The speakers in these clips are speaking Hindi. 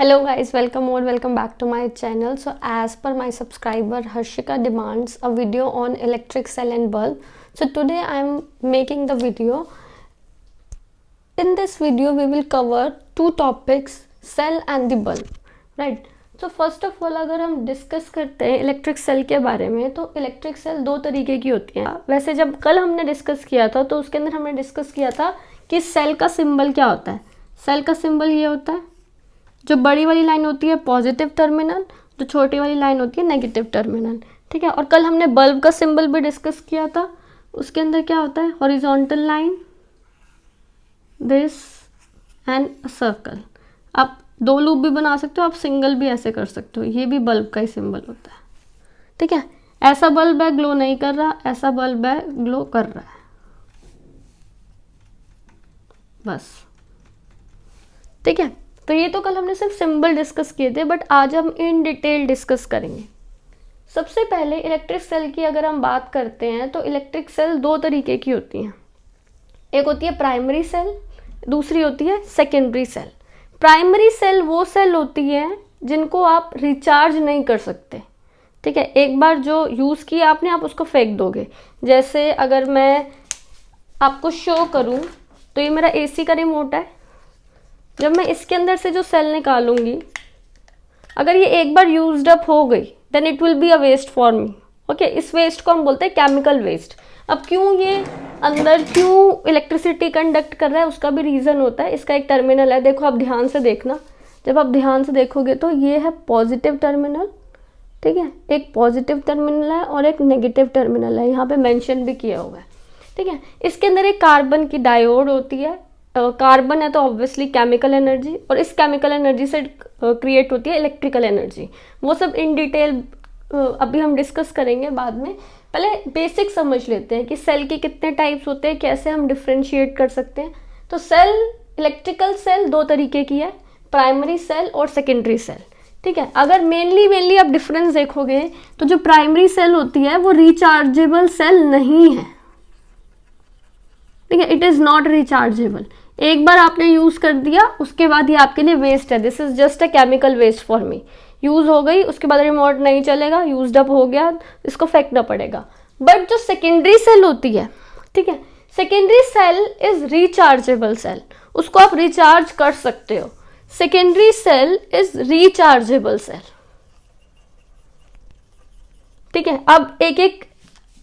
Hello guys, welcome back to my channel. So as per my subscriber Harshika demands a video on electric cell and bulb. So today I am making the video. In this video we will cover two topics, cell and the bulb, right? So first of all अगर हम डिस्कस करते हैं इलेक्ट्रिक सेल के बारे में, तो इलेक्ट्रिक सेल दो तरीके की होती हैं। वैसे जब कल हमने डिस्कस किया था तो उसके अंदर हमने डिस्कस किया था कि सेल का सिंबल क्या होता है। सेल का सिंबल ये होता है, जो बड़ी वाली लाइन होती है पॉजिटिव टर्मिनल, जो छोटी वाली लाइन होती है नेगेटिव टर्मिनल, ठीक है। और कल हमने बल्ब का सिंबल भी डिस्कस किया था, उसके अंदर क्या होता है, horizontal line, this and a circle. आप दो लूप भी बना सकते हो, आप सिंगल भी ऐसे कर सकते हो, ये भी बल्ब का ही सिंबल होता है, ठीक है। ऐसा बल्ब है ग्लो नहीं कर रहा, ऐसा बल्ब है ग्लो कर रहा है, बस, ठीक है। तो ये तो कल हमने सिर्फ सिंबल डिस्कस किए थे, बट आज हम इन डिटेल डिस्कस करेंगे। सबसे पहले इलेक्ट्रिक सेल की अगर हम बात करते हैं तो इलेक्ट्रिक सेल दो तरीके की होती हैं। एक होती है प्राइमरी सेल, दूसरी होती है सेकेंडरी सेल। प्राइमरी सेल वो सेल होती है जिनको आप रिचार्ज नहीं कर सकते, ठीक है। एक बार जो यूज़ किया आपने, आप उसको फेंक दोगे। जैसे अगर मैं आपको शो करूं तो ये मेरा एसी का रिमोट है। जब मैं इसके अंदर से जो सेल निकालूंगी, अगर ये एक बार यूज्ड अप हो गई then it will be a waste for me, okay. इस वेस्ट को हम बोलते हैं केमिकल वेस्ट। अब क्यों ये अंदर क्यों इलेक्ट्रिसिटी कंडक्ट कर रहा है, उसका भी रीज़न होता है। इसका एक टर्मिनल है, देखो आप ध्यान से देखना, जब आप ध्यान से देखोगे तो ये है पॉजिटिव टर्मिनल, ठीक है। एक पॉजिटिव टर्मिनल है और एक नेगेटिव टर्मिनल है, यहाँ पे मेंशन भी किया हुआ है, ठीक है। इसके अंदर एक कार्बन की डायोड होती है। कार्बन है तो ऑब्वियसली केमिकल एनर्जी, और इस केमिकल एनर्जी से क्रिएट होती है इलेक्ट्रिकल एनर्जी। वो सब इन डिटेल अभी हम डिस्कस करेंगे बाद में। पहले बेसिक समझ लेते हैं कि सेल के कितने टाइप्स होते हैं, कैसे हम डिफ्रेंशिएट कर सकते हैं। तो सेल, इलेक्ट्रिकल सेल दो तरीके की है, प्राइमरी सेल और सेकेंडरी सेल, ठीक है। अगर मेनली आप डिफरेंस देखोगे तो जो प्राइमरी सेल होती है वो रिचार्जेबल सेल नहीं है, ठीक है। It is not rechargeable. एक बार आपने यूज़ कर दिया, उसके बाद ये आपके लिए वेस्ट है। This is just a chemical waste for me. Use हो गई, उसके बाद रिमोट नहीं चलेगा, यूज्ड अप हो गया, इसको फेंकना पड़ेगा। बट जो सेकेंडरी सेल होती है, ठीक है, secondary cell is rechargeable cell, उसको आप रिचार्ज कर सकते हो। Secondary cell is rechargeable cell, ठीक है। अब एक एक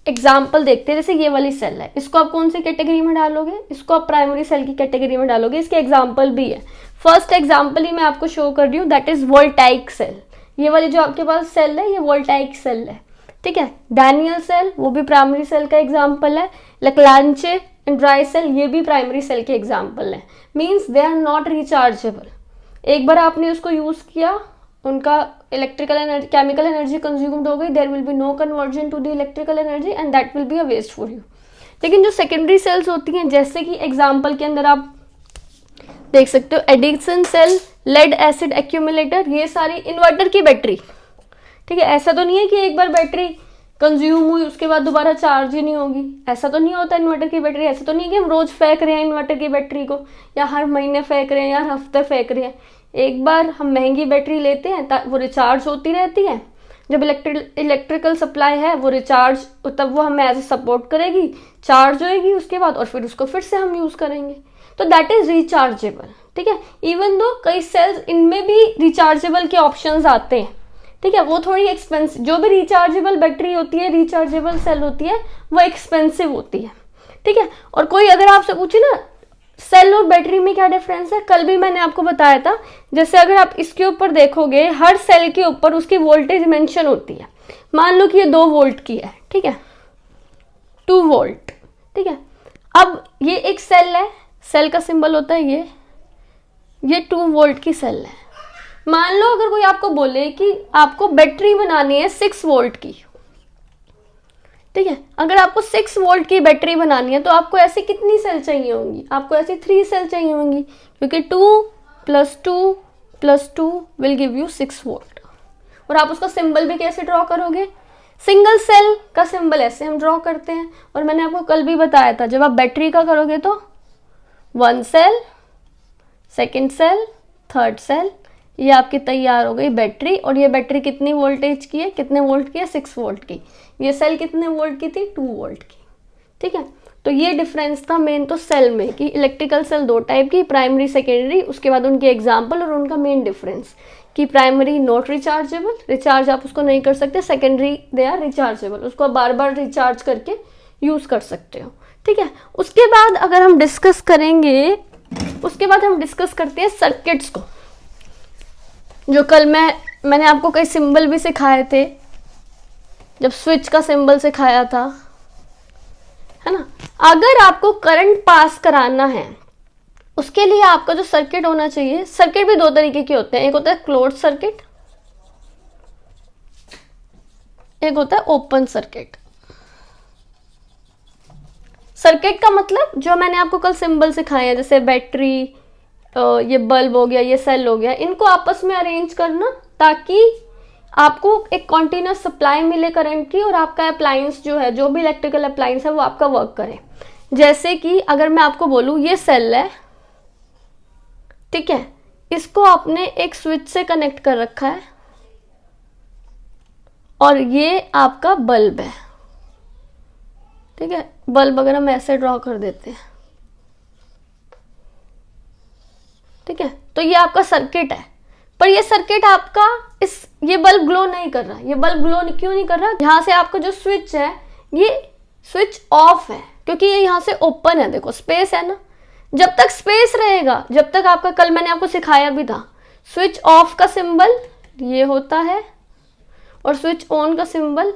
एग्जाम्पल देखते हैं। जैसे ये वाली सेल है, इसको आप कौन सी कैटेगरी में डालोगे, इसको आप प्राइमरी सेल की कैटेगरी में डालोगे। इसके एग्जाम्पल भी है। फर्स्ट एग्जाम्पल ही मैं आपको शो कर रही हूँ, दैट इज वोल्टाइक सेल। ये वाली जो आपके पास सेल है ये वोल्टाइक सेल है, ठीक है। डैनियल सेल वो भी प्राइमरी सेल का एग्जाम्पल है। लैग्रांजे एंड ड्राई सेल ये भी प्राइमरी सेल के एग्जाम्पल है। Means they are not rechargeable. एक बार आपने उसको यूज किया, उनका electrical energy, chemical energy consumed हो गई, there will be no conversion to the electrical energy and that will be a waste for you. लेकिन जो सेकेंडरी सेल्स होती हैं, जैसे कि एग्जांपल के अंदर आप देख सकते हो Edison cell, lead acid accumulator, ये सारी इन्वर्टर की बैटरी, ठीक है। ऐसा तो नहीं है कि एक बार बैटरी कंज्यूम हुई उसके बाद दोबारा चार्ज ही नहीं होगी, ऐसा तो नहीं होता इन्वर्टर की बैटरी। ऐसा तो नहीं कि हम रोज फेंक रहे हैं इन्वर्टर की बैटरी को, या हर महीने फेंक रहे हैं या हर हफ्ते फेंक रहे हैं। एक बार हम महंगी बैटरी लेते हैं, वो रिचार्ज होती रहती है। जब इलेक्ट्रिकल सप्लाई है वो रिचार्ज, तब वो हमें एज ए सपोर्ट करेगी, चार्ज होएगी उसके बाद, और फिर उसको फिर से हम यूज़ करेंगे। तो दैट इज रिचार्जेबल, ठीक है। इवन दो कई सेल्स इनमें भी रिचार्जेबल के ऑप्शंस आते हैं, ठीक है। वो थोड़ी एक्सपेंसिव, जो भी रिचार्जेबल बैटरी होती है, रिचार्जेबल सेल होती है, वो एक्सपेंसिव होती है, ठीक है। और कोई अगर आपसे पूछे ना सेल और बैटरी में क्या डिफरेंस है, कल भी मैंने आपको बताया था। जैसे अगर आप इसके ऊपर देखोगे, हर सेल के ऊपर उसकी वोल्टेज मेंशन होती है। मान लो कि ये 2 वोल्ट की है, ठीक है, 2 वोल्ट, ठीक है। अब ये एक सेल है, सेल का सिंबल होता है ये 2 वोल्ट की सेल है। मान लो अगर कोई आपको बोले कि आपको बैटरी बनानी है 6 वोल्ट की, ठीक है। अगर आपको 6 वोल्ट की बैटरी बनानी है तो आपको ऐसी कितनी सेल चाहिए होंगी, आपको ऐसी 3 सेल चाहिए होंगी, क्योंकि 2 + 2 + 2 विल गिव यू 6 वोल्ट। और आप उसका सिंबल भी कैसे ड्रॉ करोगे, सिंगल सेल का सिंबल ऐसे हम ड्रॉ करते हैं। और मैंने आपको कल भी बताया था, जब आप बैटरी का करोगे तो 1 cell, 2nd cell, 3rd cell, ये आपकी तैयार हो गई बैटरी, और ये बैटरी कितनी वोल्टेज की है, कितने वोल्ट की है, 6 वोल्ट की। ये सेल कितने वोल्ट की थी, 2 वोल्ट की। ठीक है, तो ये डिफरेंस था मेन तो सेल में कि इलेक्ट्रिकल सेल 2 टाइप की, प्राइमरी सेकेंडरी, उसके बाद उनके एग्जाम्पल और उनका मेन डिफरेंस कि प्राइमरी नॉट रिचार्जेबल, रिचार्ज आप उसको नहीं कर सकते, सेकेंडरी दे आर रिचार्जेबल, उसको आप बार बार रिचार्ज करके यूज कर सकते हो। ठीक है, उसके बाद अगर हम डिस्कस करेंगे, उसके बाद हम डिस्कस करते हैं सर्किट्स को, जो कल मैंने आपको कई सिंबल भी सिखाए थे, जब स्विच का सिंबल सिखाया था, है ना। अगर आपको करंट पास कराना है उसके लिए आपका जो सर्किट होना चाहिए, सर्किट भी 2 तरीके के होते हैं, एक होता है क्लोज सर्किट, एक होता है ओपन सर्किट। सर्किट का मतलब जो मैंने आपको कल सिंबल सिखाए हैं, जैसे बैटरी, ये बल्ब हो गया, ये सेल हो गया, इनको आपस में अरेंज करना ताकि आपको एक कॉन्टिन्यूस सप्लाई मिले करंट की, और आपका अप्लायंस जो है, जो भी इलेक्ट्रिकल अप्लायंस है, वो आपका वर्क करे। जैसे कि अगर मैं आपको बोलूँ ये सेल है, ठीक है, इसको आपने एक स्विच से कनेक्ट कर रखा है, और ये आपका बल्ब है। ठीक है, बल्ब अगर हम ऐसे ड्रॉ कर देते हैं, ठीक है, तो ये आपका सर्किट है। पर ये सर्किट आपका ये बल्ब ग्लो नहीं कर रहा। ये बल्ब ग्लो क्यों नहीं कर रहा? यहाँ से आपका जो स्विच है ये स्विच ऑफ है, क्योंकि ये यहाँ से ओपन है, देखो स्पेस है ना। जब तक स्पेस रहेगा, जब तक आपका, कल मैंने आपको सिखाया भी था, स्विच ऑफ का सिंबल ये होता है और स्विच ऑन का सिंबल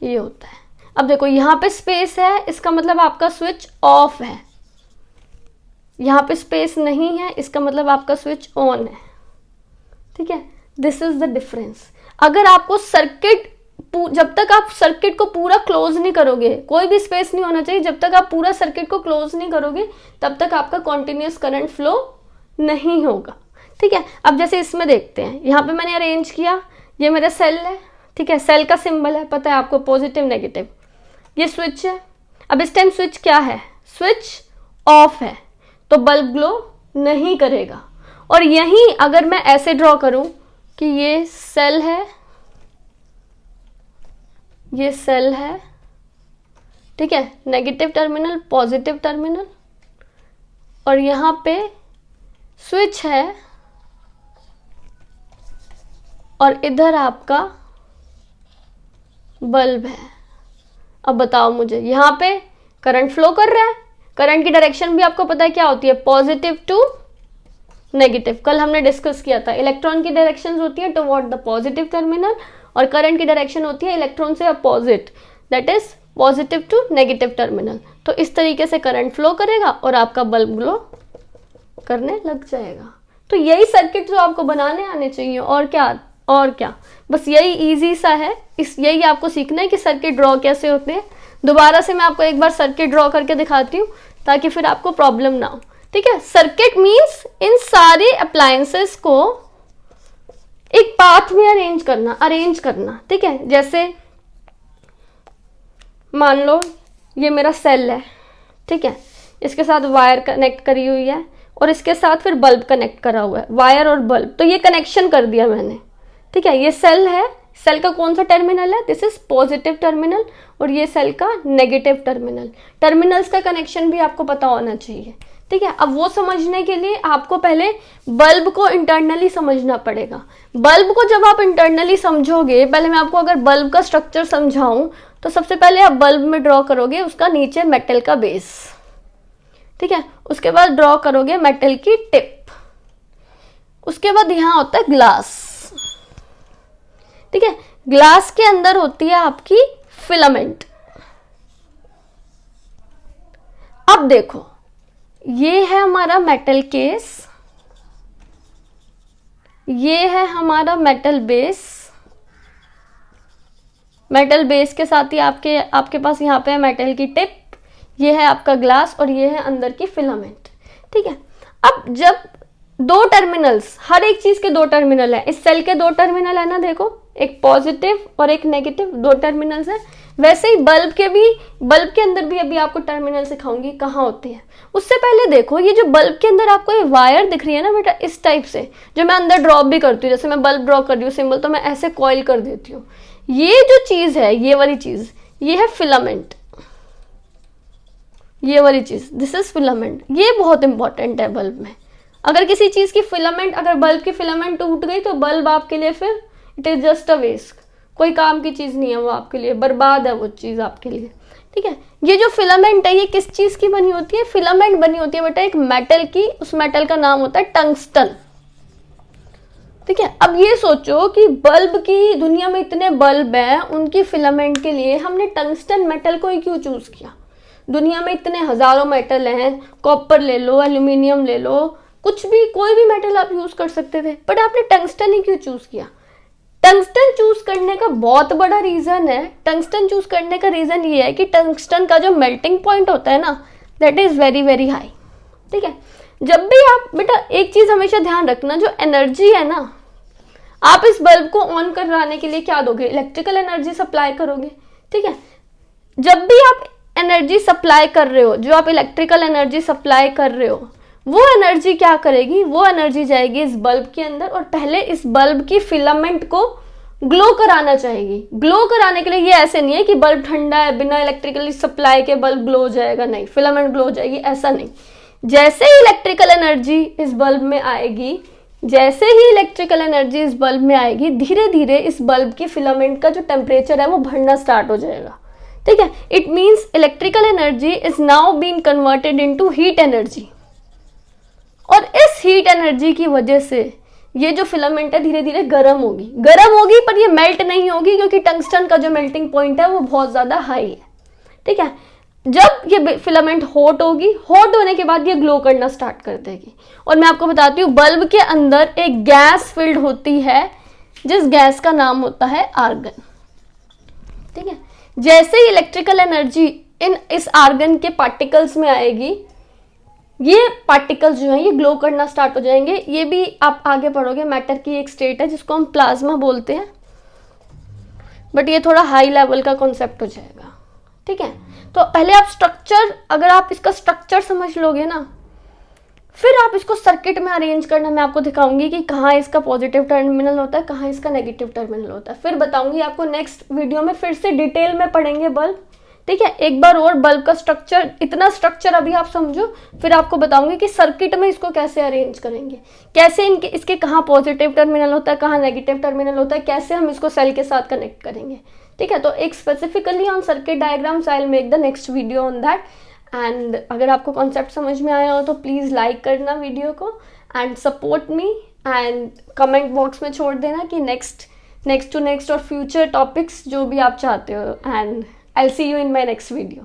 ये होता है। अब देखो यहाँ पे स्पेस है, इसका मतलब आपका स्विच ऑफ है, यहाँ पे स्पेस नहीं है, इसका मतलब आपका स्विच ऑन है। ठीक है, दिस इज द डिफरेंस। अगर आपको सर्किट, जब तक आप सर्किट को पूरा क्लोज नहीं करोगे, कोई भी स्पेस नहीं होना चाहिए, जब तक आप पूरा सर्किट को क्लोज नहीं करोगे तब तक आपका कॉन्टिन्यूस करंट फ्लो नहीं होगा। ठीक है, अब जैसे इसमें देखते हैं, यहाँ पे मैंने अरेंज किया, ये मेरा सेल है, ठीक है, सेल का सिंबल है, पता है आपको, पॉजिटिव नेगेटिव। ये स्विच है, अब इस टाइम स्विच क्या है, स्विच ऑफ है, तो बल्ब ग्लो नहीं करेगा। और यहीं अगर मैं ऐसे ड्रॉ करूं कि ये सेल है, ये सेल है, ठीक है, नेगेटिव टर्मिनल, पॉजिटिव टर्मिनल, और यहां पे स्विच है, और इधर आपका बल्ब है। अब बताओ मुझे, यहां पे करंट फ्लो कर रहा है, करंट की डायरेक्शन भी आपको पता है क्या होती है, पॉजिटिव टू नेगेटिव। कल हमने डिस्कस किया था, इलेक्ट्रॉन की डायरेक्शन होती है टुवर्ड द पॉजिटिव टर्मिनल, और करंट की डायरेक्शन होती है इलेक्ट्रॉन से opposite, that is positive to negative terminal. तो इस तरीके से करंट फ्लो करेगा और आपका बल्ब ग्लो करने लग जाएगा। तो यही सर्किट जो आपको बनाने आने चाहिए, और क्या, बस यही इजी सा है। यही आपको सीखना है कि सर्किट ड्रॉ कैसे होते हैं। दोबारा से मैं आपको एक बार सर्किट ड्रॉ करके दिखाती हूँ ताकि फिर आपको प्रॉब्लम ना हो। ठीक है, सर्किट मीन्स इन सारे अप्लायंसेस को एक पाथ में अरेंज करना। ठीक है, जैसे मान लो ये मेरा सेल है, ठीक है, इसके साथ वायर कनेक्ट करी हुई है, और इसके साथ फिर बल्ब कनेक्ट करा हुआ है, वायर और बल्ब, तो ये कनेक्शन कर दिया मैंने। ठीक है, ये सेल है, सेल का कौन सा टर्मिनल है, दिस इज पॉजिटिव टर्मिनल, और ये सेल का नेगेटिव टर्मिनल। टर्मिनल्स का कनेक्शन भी आपको पता होना चाहिए। ठीक है, अब वो समझने के लिए आपको पहले बल्ब को इंटरनली समझना पड़ेगा। बल्ब को जब आप इंटरनली समझोगे, पहले मैं आपको अगर बल्ब का स्ट्रक्चर समझाऊं तो सबसे पहले आप बल्ब में ड्रॉ करोगे उसका नीचे मेटल का बेस, ठीक है, उसके बाद ड्रॉ करोगे मेटल की टिप, उसके बाद यहां होता है ग्लास। ठीक है, ग्लास के अंदर होती है आपकी फिलामेंट। अब देखो, ये है हमारा मेटल केस, ये है हमारा मेटल बेस। मेटल बेस के साथ ही आपके पास यहाँ पे है मेटल की टिप, ये है आपका ग्लास, और ये है अंदर की फिलामेंट। ठीक है, अब जब 2 टर्मिनल्स, हर एक चीज के 2 टर्मिनल है, इस सेल के 2 टर्मिनल है ना, देखो, एक पॉजिटिव और एक नेगेटिव, 2 टर्मिनल्स है। वैसे ही बल्ब के अंदर भी अभी आपको टर्मिनल सिखाऊंगी कहाँ होते हैं। उससे पहले देखो, ये जो बल्ब के अंदर आपको ये वायर दिख रही है ना बेटा, इस टाइप से, जो मैं अंदर ड्रॉप भी करती हूँ, जैसे मैं बल्ब ड्रॉ कर रही हूँ सिंबल, तो मैं ऐसे कॉइल कर देती हूँ। ये जो चीज है, ये वाली चीज, ये है फिलामेंट, ये वाली चीज, दिस इज फिलामेंट। ये बहुत इंपॉर्टेंट है बल्ब में। अगर किसी चीज की फिलामेंट, अगर बल्ब की फिलामेंट टूट गई तो बल्ब आपके लिए फिर it is just a waste, कोई काम की चीज नहीं है वो आपके लिए, बर्बाद है वो चीज आपके लिए। ठीक है, ये जो फिलामेंट है ये किस चीज की बनी होती है? फिलामेंट बनी होती है बेटा एक मेटल की, उस मेटल का नाम होता है टंगस्टन। ठीक है, अब ये सोचो कि बल्ब की दुनिया में इतने बल्ब हैं, उनकी फिलामेंट के लिए हमने टंगस्टन मेटल को ही क्यों चूज किया? दुनिया में इतने हजारों मेटल हैं, कॉपर ले लो, एल्यूमिनियम ले लो, कुछ भी, कोई भी मेटल आप यूज कर सकते थे, बट आपने टंगस्टन ही क्यों चूज किया? टंगस्टन चूज करने का बहुत बड़ा रीजन है, टंगस्टन चूज करने का रीजन ये है कि टंगस्टन का जो मेल्टिंग पॉइंट होता है ना, that is very very high. ठीक है, जब भी आप बेटा एक चीज हमेशा ध्यान रखना, जो एनर्जी है ना, आप इस बल्ब को ऑन कराने के लिए क्या दोगे? इलेक्ट्रिकल एनर्जी सप्लाई करोगे। ठीक है, जब भी आप एनर्जी सप्लाई कर रहे हो, जो आप इलेक्ट्रिकल एनर्जी सप्लाई कर रहे हो, वो एनर्जी क्या करेगी? वो एनर्जी जाएगी इस बल्ब के अंदर और पहले इस बल्ब की फिलामेंट को ग्लो कराना चाहेगी। ग्लो कराने के लिए ये ऐसे नहीं है कि बल्ब ठंडा है, बिना इलेक्ट्रिकली सप्लाई के बल्ब ग्लो हो जाएगा, नहीं, फिलामेंट ग्लो हो जाएगी, ऐसा नहीं। जैसे ही इलेक्ट्रिकल एनर्जी इस बल्ब में आएगी, जैसे ही इलेक्ट्रिकल एनर्जी इस बल्ब में आएगी, धीरे धीरे इस बल्ब की फिलामेंट का जो टेम्परेचर है वो बढ़ना स्टार्ट हो जाएगा। ठीक है, it means electrical energy is now been converted into heat energy, और इस हीट एनर्जी की वजह से ये जो फिलामेंट है धीरे धीरे गर्म होगी, पर ये मेल्ट नहीं होगी क्योंकि टंगस्टन का जो मेल्टिंग पॉइंट है वो बहुत ज्यादा हाई है। ठीक है, जब ये फिलामेंट हॉट होगी, हॉट होने के बाद ये ग्लो करना स्टार्ट कर देगी। और मैं आपको बताती हूँ, बल्ब के अंदर एक गैस फिल्ड होती है, जिस गैस का नाम होता है आर्गन। ठीक है, जैसे ही इलेक्ट्रिकल एनर्जी इस आर्गन के पार्टिकल्स में आएगी, ये पार्टिकल्स जो हैं ये ग्लो करना स्टार्ट हो जाएंगे। ये भी आप आगे पढ़ोगे, मैटर की एक स्टेट है जिसको हम प्लाज्मा बोलते हैं, बट ये थोड़ा हाई लेवल का कॉन्सेप्ट हो जाएगा। ठीक है, तो पहले आप स्ट्रक्चर, अगर आप इसका स्ट्रक्चर समझ लोगे ना, फिर आप इसको सर्किट में अरेंज करना मैं आपको दिखाऊंगी कि कहाँ इसका पॉजिटिव टर्मिनल होता है, कहाँ इसका नेगेटिव टर्मिनल होता है, फिर बताऊंगी आपको नेक्स्ट वीडियो में, फिर से डिटेल में पढ़ेंगे बल्ब। ठीक है, एक बार और बल्ब का स्ट्रक्चर, इतना स्ट्रक्चर अभी आप समझो, फिर आपको बताऊंगी कि सर्किट में इसको कैसे अरेंज करेंगे, कैसे इसके कहाँ पॉजिटिव टर्मिनल होता है, कहाँ नेगेटिव टर्मिनल होता है, कैसे हम इसको सेल के साथ कनेक्ट करेंगे। ठीक है, तो एक specifically on circuit diagrams I will make the next video on that. And अगर आपको कॉन्सेप्ट समझ में आया हो तो प्लीज़ लाइक करना वीडियो को and support me, and comment box में छोड़ देना कि नेक्स्ट और फ्यूचर टॉपिक्स जो भी आप चाहते हो, and I'll see you in my next video.